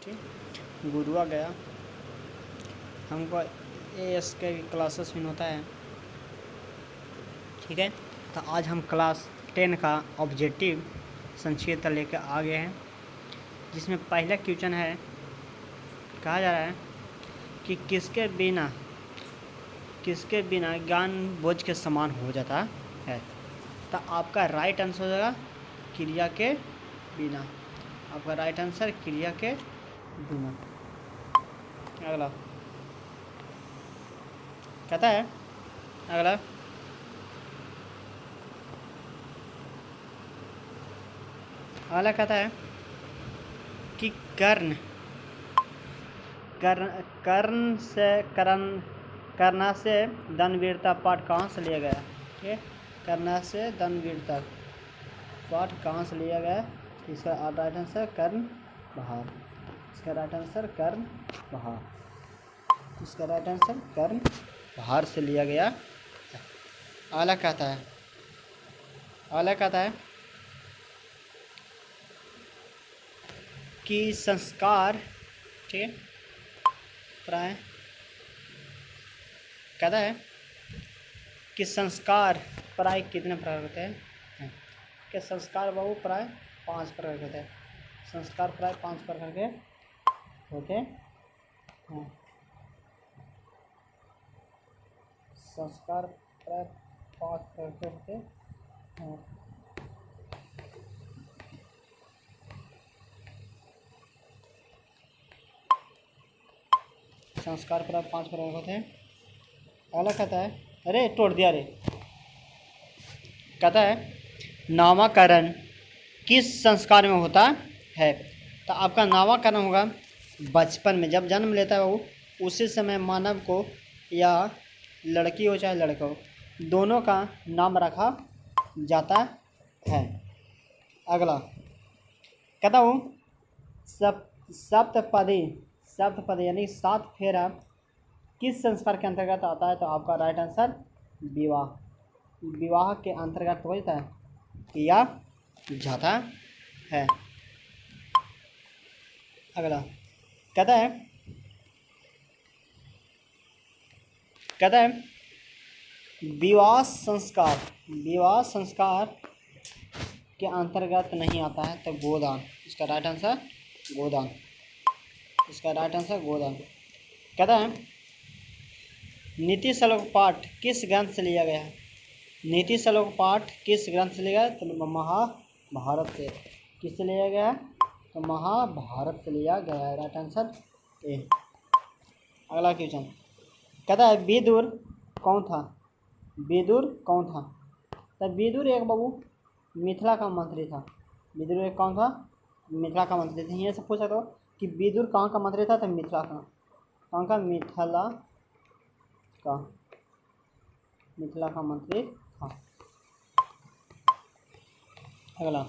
ठीक। गुरुआ गया, हमको एएस के क्लासेस में होता है। ठीक है, तो आज हम क्लास 10 का ऑब्जेक्टिव संक्षिप्त लेकर आ गए हैं, जिसमें पहला क्वेश्चन है, कहा जा रहा है कि किसके बिना ज्ञान बोझ के समान हो जाता है। तो आपका राइट आंसर हो जाएगा क्रिया के बिना। आपका राइट आंसर क्रिया के बिना। अगला कहता है, अगला कहता है कि करना से दानवीरता पाठ कहाँ से लिया गया। ठीक है, करना से दानवीरता पाठ कहाँ से लिया गया। इसका राइट आंसर कर्ण बहार। इसका राइट आंसर कर्ण बहार। इसका राइट आंसर कर्ण बहार से लिया गया। अगला कहता है कि संस्कार, ठीक है, प्राय कहता है कि संस्कार प्राय कितने प्रकार होते हैं। कि संस्कार बहु प्राय 5 प्रकार के होते हैं। संस्कार प्राय 5 प्रकार के होते हैं। संस्कार प्राय 5 प्रकार के होते हैं। संस्कार प्राय 5 प्रकार के होते हैं। अगला कहता है, अरे तोड़ दिया रे। कहता है नामकरण किस संस्कार में होता है। तो आपका नामकरण होगा बचपन में, जब जन्म लेता है वो, उसी समय मानव को, या लड़की हो चाहे लड़का हो, दोनों का नाम रखा जाता है। अगला कहता हूँ सप्तपदी यानी 7 फेरा किस संस्कार के अंतर्गत आता है। तो आपका राइट आंसर विवाह के अंतर्गत हो जाता है, किया जाता है। अगला कहता है विवाह संस्कार के अंतर्गत नहीं आता है। तो गोदान। इसका राइट आंसर गोदान। इसका राइट आंसर गोदान। कहता है नीति श्लोक पाठ किस ग्रंथ से लिया गया है। नीति श्लोक पाठ किस ग्रंथ से लिया गया। तो महाभारत से। किससे लिया गया है। तो महाभारत से लिया गया है। Right answer A. अगला क्वेश्चन कहता है विदुर कौन था। तो विदुर एक बाबू मिथिला का मंत्री था। विदुर एक कौन था। मिथिला का मंत्री था। ये से पूछा तो कि विदुर कहाँ का मंत्री था। तो मिथिला का। कहाँ का। मिथिला का मंत्री था। अगला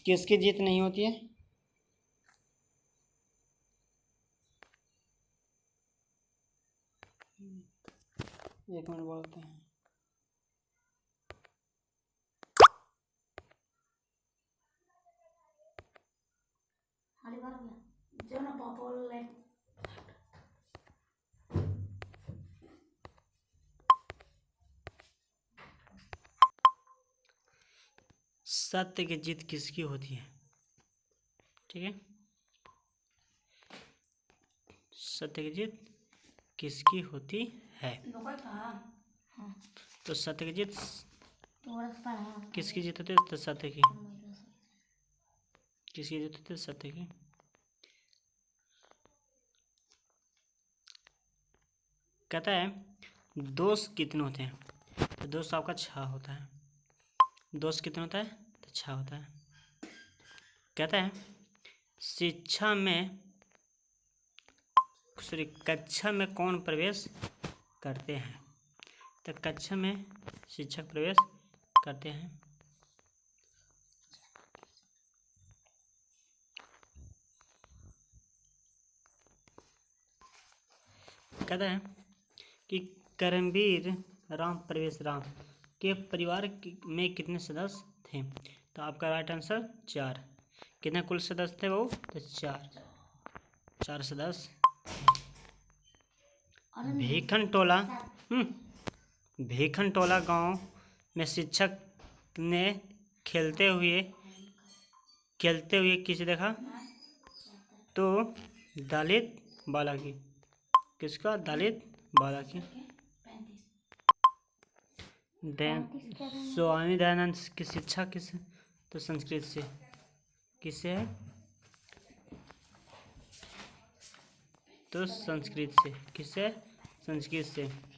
किसकी जीत नहीं होती है। एक मिनट बोलते हैं। सत्य की जीत किसकी होती है। ठीक है, सत्य की जीत किसकी होती है। तो सत्य की जीत किसकी जीत होती है। तो सत्य की। किसकी जीत होती है। सत्य की। कहता है दोष कितने होते हैं। तो दोष आपका 6 होता है। दोष कितने होता है। तो 6 होता है। कहता है कक्षा में कौन प्रवेश करते हैं। तो कक्षा में शिक्षक प्रवेश करते हैं। कहता है कि करमवीर राम प्रवेश राम के परिवार में कितने सदस्य थे? तो आपका राइट आंसर 4। कितने कुल सदस्य थे वो? तो 4 सदस्य। भीखनटोला गांव में शिक्षक ने खेलते हुए किसे देखा? तो दलित बालक की। किसका? दलित बालक की। स्वामी दयानंद की शिक्षा किस? तो संस्कृत से। किससे है? तो संस्कृत से। किससे? संस्कृत से।